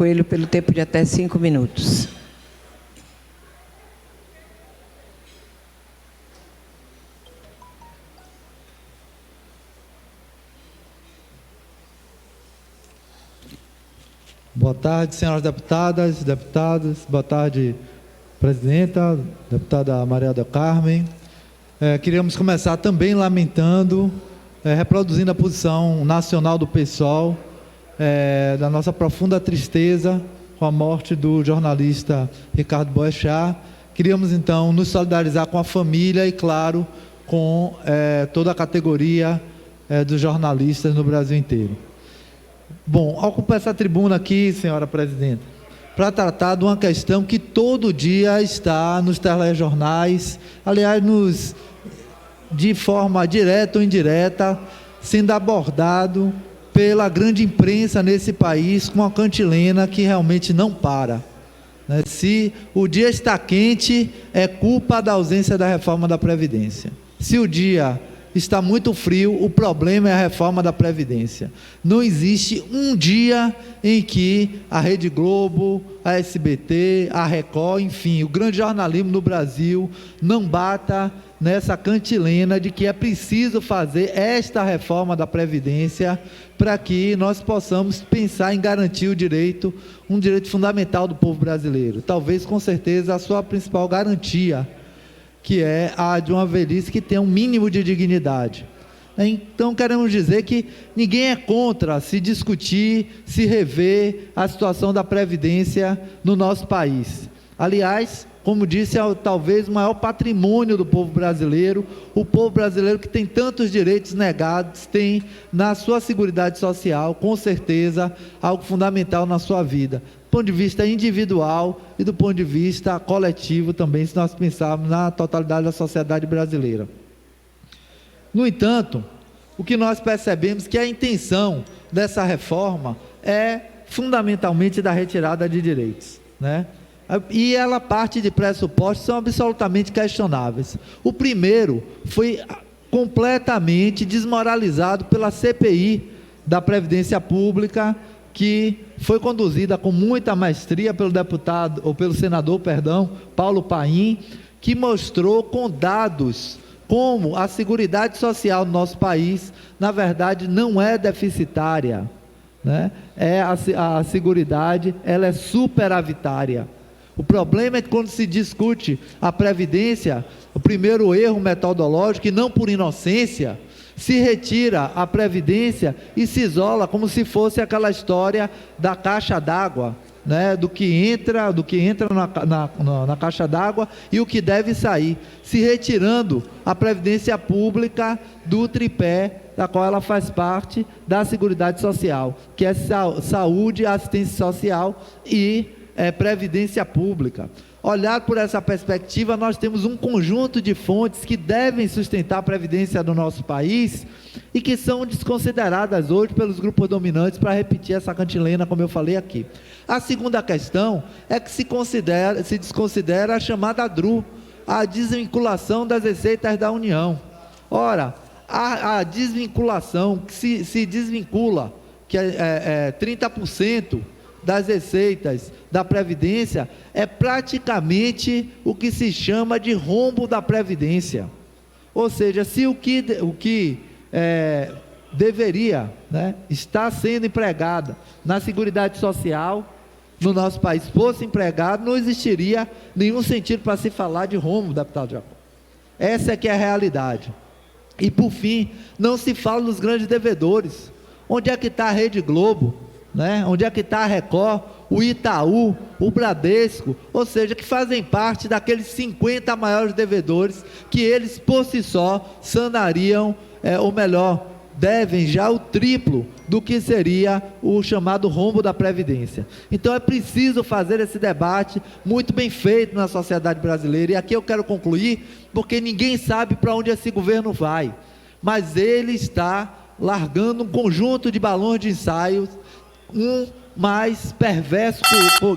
Coelho, pelo tempo de até 5 minutos. Boa tarde, senhoras deputadas, deputados. Boa tarde, presidenta, deputada Maria do Carmen. Queríamos começar também lamentando, reproduzindo a posição nacional do PSOL, da nossa profunda tristeza com a morte do jornalista Ricardo Boechat. Queríamos, então, nos solidarizar com a família e, claro, com toda a categoria dos jornalistas no Brasil inteiro. Bom, ocupo essa tribuna aqui, senhora presidenta, para tratar de uma questão que todo dia está nos telejornais, aliás, de forma direta ou indireta, sendo abordado pela grande imprensa nesse país com uma cantilena que realmente não para. Se o dia está quente, é culpa da ausência da reforma da Previdência. Se o dia está muito frio, o problema é a reforma da Previdência. Não existe um dia em que a Rede Globo, a SBT, a Record, enfim, o grande jornalismo no Brasil não bata nessa cantilena de que é preciso fazer esta reforma da Previdência para que nós possamos pensar em garantir o direito, um direito fundamental do povo brasileiro. Talvez, com certeza, a sua principal garantia, que é a de uma velhice que tenha um mínimo de dignidade. Então, queremos dizer que ninguém é contra se discutir, se rever a situação da Previdência no nosso país. Aliás, como disse, é talvez o maior patrimônio do povo brasileiro, o povo brasileiro que tem tantos direitos negados, tem na sua seguridade social, com certeza, algo fundamental na sua vida. Do ponto de vista individual e do ponto de vista coletivo também, se nós pensarmos na totalidade da sociedade brasileira. No entanto, o que nós percebemos que a intenção dessa reforma é fundamentalmente da retirada de direitos, né? E ela parte de pressupostos que são absolutamente questionáveis. O primeiro foi completamente desmoralizado pela CPI da Previdência Pública, que foi conduzida com muita maestria pelo senador Paulo Paim, que mostrou com dados como a Seguridade Social do nosso país, na verdade, não é deficitária, né? A Seguridade, ela é superavitária. O problema é que quando se discute a Previdência, o primeiro erro metodológico, e não por inocência, se retira a Previdência e se isola como se fosse aquela história da caixa d'água, né? do que entra na caixa d'água e o que deve sair, se retirando a Previdência Pública do tripé da qual ela faz parte da Seguridade Social, que é saúde, assistência social e Previdência Pública. Olhado por essa perspectiva, nós temos um conjunto de fontes que devem sustentar a Previdência do nosso país e que são desconsideradas hoje pelos grupos dominantes para repetir essa cantilena, como eu falei aqui. A segunda questão é que se desconsidera a chamada DRU, a desvinculação das receitas da União. Ora, a desvinculação, que se desvincula, que é 30%, das receitas da Previdência, é praticamente o que se chama de rombo da Previdência. Ou seja, se o que deveria, né, estar sendo empregado na Seguridade Social no nosso país fosse empregado, não existiria nenhum sentido para se falar de rombo, deputado Jacob. Essa é que é a realidade. E por fim, não se fala dos grandes devedores. Onde é que está a Rede Globo? Né? Onde é que está a Record, o Itaú, o Bradesco, ou seja, que fazem parte daqueles 50 maiores devedores que eles por si só sanariam, ou melhor, devem já o triplo do que seria o chamado rombo da Previdência. Então é preciso fazer esse debate muito bem feito na sociedade brasileira, e aqui eu quero concluir, porque ninguém sabe para onde esse governo vai, mas ele está largando um conjunto de balões de ensaios, um mais perverso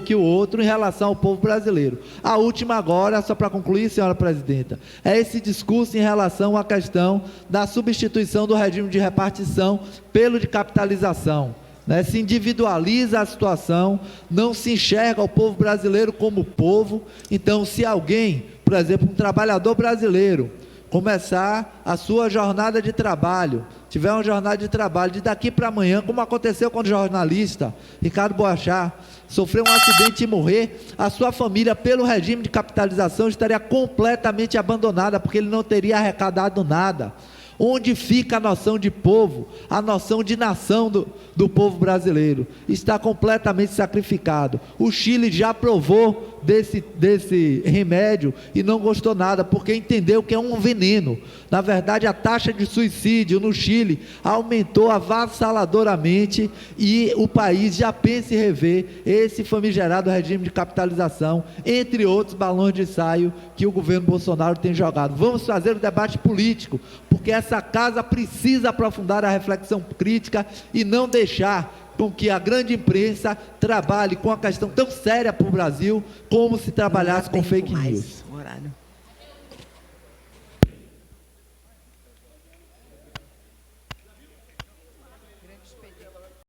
que o outro em relação ao povo brasileiro. A última agora, só para concluir, senhora presidenta, é esse discurso em relação à questão da substituição do regime de repartição pelo de capitalização. né? Se individualiza a situação, não se enxerga o povo brasileiro como povo. Então, se alguém, por exemplo, um trabalhador brasileiro, começar a sua jornada de trabalho, tiver uma jornada de trabalho de daqui para amanhã, como aconteceu com o jornalista Ricardo Boechat, sofreu um acidente e morrer, a sua família, pelo regime de capitalização, estaria completamente abandonada, porque ele não teria arrecadado nada. Onde fica a noção de povo, a noção de nação do povo brasileiro? Está completamente sacrificado. O Chile já provou desse remédio e não gostou nada, porque entendeu que é um veneno. Na verdade, a taxa de suicídio no Chile aumentou avassaladoramente e o país já pensa em rever esse famigerado regime de capitalização, entre outros balões de ensaio que o governo Bolsonaro tem jogado. Vamos fazer um debate político, porque essa casa precisa aprofundar a reflexão crítica e não deixar com que a grande imprensa trabalhe com a questão tão séria para o Brasil, como se trabalhasse com fake news. Horário.